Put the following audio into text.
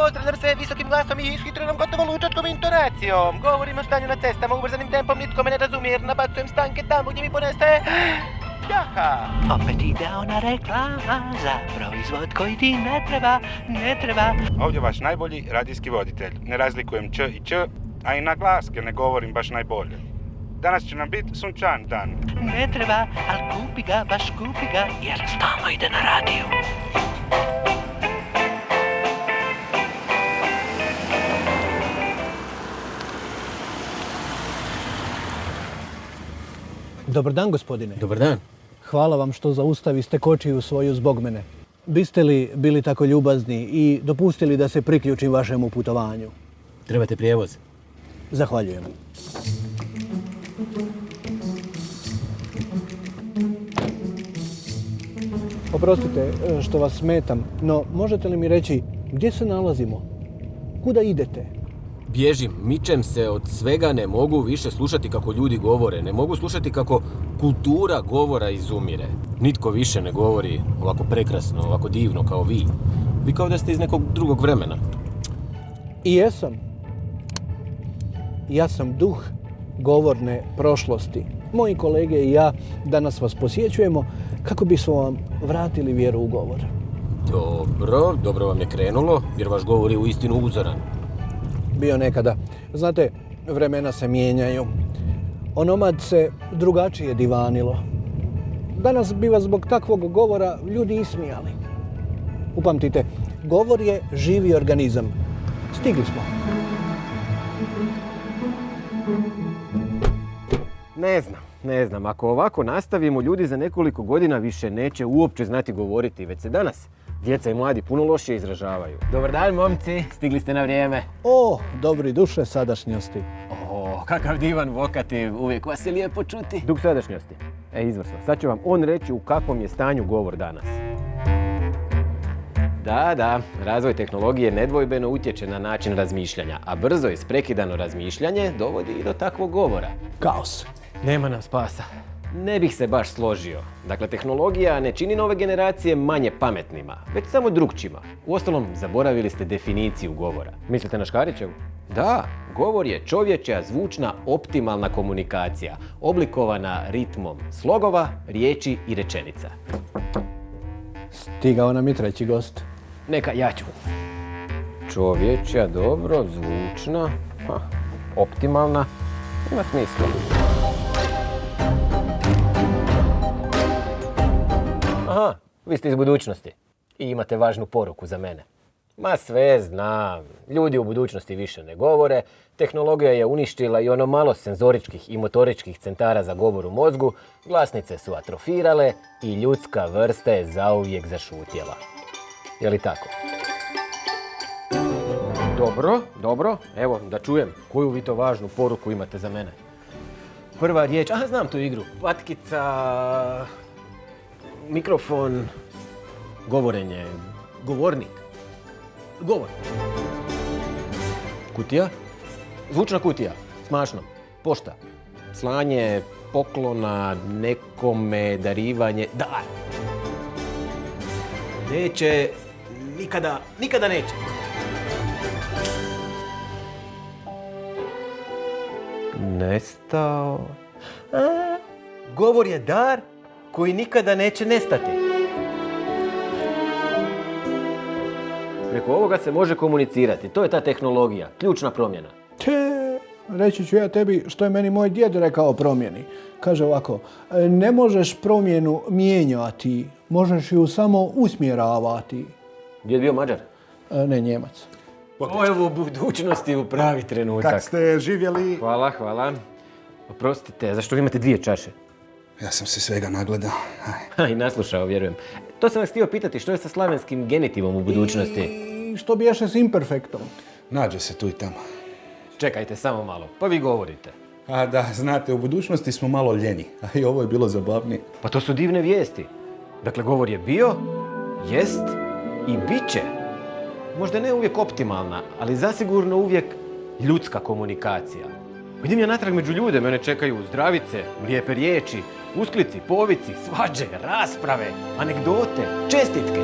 pozdravljam sve visokim glasom i ishitrenom gotovo lučačkom intonacijom. Govorim o stanju na cestama, ubrzanim tempom, nitko me ne razumije jer nabacujem stanke tamo gdje mi ponestaje jaha. Opet ide ona reklama za proizvod koji ti ne treba. Ovdje vaš najbolji radijski voditelj. Ne razlikujem č i ć, a i na glaske ne govorim baš najbolje. Danas će nam biti sunčan dan. Ne treba, ali kupi ga, baš kupi ga, jer stalno ide na radiju. Dobar dan, gospodine. Dobar dan. Hvala vam što zaustaviste kočiju svoju zbog mene. Biste li bili tako ljubazni i dopustili da se priključim vašemu putovanju? Trebate prijevoz? Zahvaljujem. Oprostite što vas smetam, no možete li mi reći gdje se nalazimo? Kuda idete? Bježim, mičem se od svega, ne mogu više slušati kako ljudi govore, ne mogu slušati kako kultura govora izumire. Nitko više ne govori ovako prekrasno, ovako divno kao vi. Vi kao da ste iz nekog drugog vremena. I jesam. Ja sam duh govorne prošlosti. Moji kolege i ja danas vas posjećujemo kako bismo vam vratili vjeru u govor. Dobro vam je krenulo, jer vaš govor je uistinu uzoran. Bio nekada. Znate, vremena se mijenjaju. Onomad se drugačije divanilo. Danas bi vas zbog takvog govora ljudi ismijali. Upamtite, govor je živi organizam. Stigli smo. Ne znam. Ako ovako nastavimo, ljudi za nekoliko godina više neće uopće znati govoriti, već se danas djeca i mladi puno lošije izražavaju. Dobar dan, momci, stigli ste na vrijeme. O, dobri duše sadašnjosti. O, kakav divan vokativ, uvijek vas je lijepo čuti. Duh sadašnjosti. Izvrsno. Sad će vam on reći u kakvom je stanju govor danas. Da, razvoj tehnologije nedvojbeno utječe na način razmišljanja, a brzo i isprekidano razmišljanje dovodi i do takvog govora. Kaos. Nema nam spasa. Ne bih se baš složio. Dakle, tehnologija ne čini nove generacije manje pametnima, već samo drukčima. Uostalom, zaboravili ste definiciju govora. Mislite na Škarićevu? Da, govor je čovječja zvučna optimalna komunikacija, oblikovana ritmom slogova, riječi i rečenica. Stigao nam je treći gost. Neka, ja ću. Čovječja, dobro, zvučna, optimalna, ima smisla. Aha, vi ste iz budućnosti i imate važnu poruku za mene. Ma sve znam, ljudi u budućnosti više ne govore, tehnologija je uništila i ono malo senzoričkih i motoričkih centara za govor u mozgu, glasnice su atrofirale i ljudska vrsta je zauvijek zašutjela. Je li tako? Dobro, evo da čujem koju vi to važnu poruku imate za mene. Prva riječ, znam tu igru, patkica, mikrofon, govorenje, govornik, govor. Kutija, zvučna kutija, smašno, pošta, slanje poklona, nekome, darivanje, dar. Neće, nikada neće. Nestao. Govor je dar koji nikada neće nestati. Preko ovoga se može komunicirati. To je ta tehnologija, ključna promjena. Reći ću ja tebi što je meni moj djed rekao o promjeni. Kaže ovako, ne možeš promjenu mijenjati, možeš ju samo usmjeravati. Gdje je bio Mađar? Ne, Njemac. Evo budućnosti u pravi trenutak. Kak ste živjeli? Hvala. Oprostite, zašto vi imate 2 čaše? Ja sam se svega nagledao. I naslušao, vjerujem. To sam vas htio pitati, što je sa slavenskim genitivom u budućnosti? I što biješe s imperfektom? Nađe se tu i tamo. Čekajte samo malo, pa vi govorite. A da, znate, u budućnosti smo malo ljeni, a i ovo je bilo zabavnije. Pa to su divne vijesti. Dakle, govor je bio, jest i bit će. Možda ne uvijek optimalna, ali zasigurno uvijek ljudska komunikacija. Idem ja natrag među ljude, mene čekaju zdravice, lijepe riječi, usklici, povici, svađe, rasprave, anegdote, čestitke.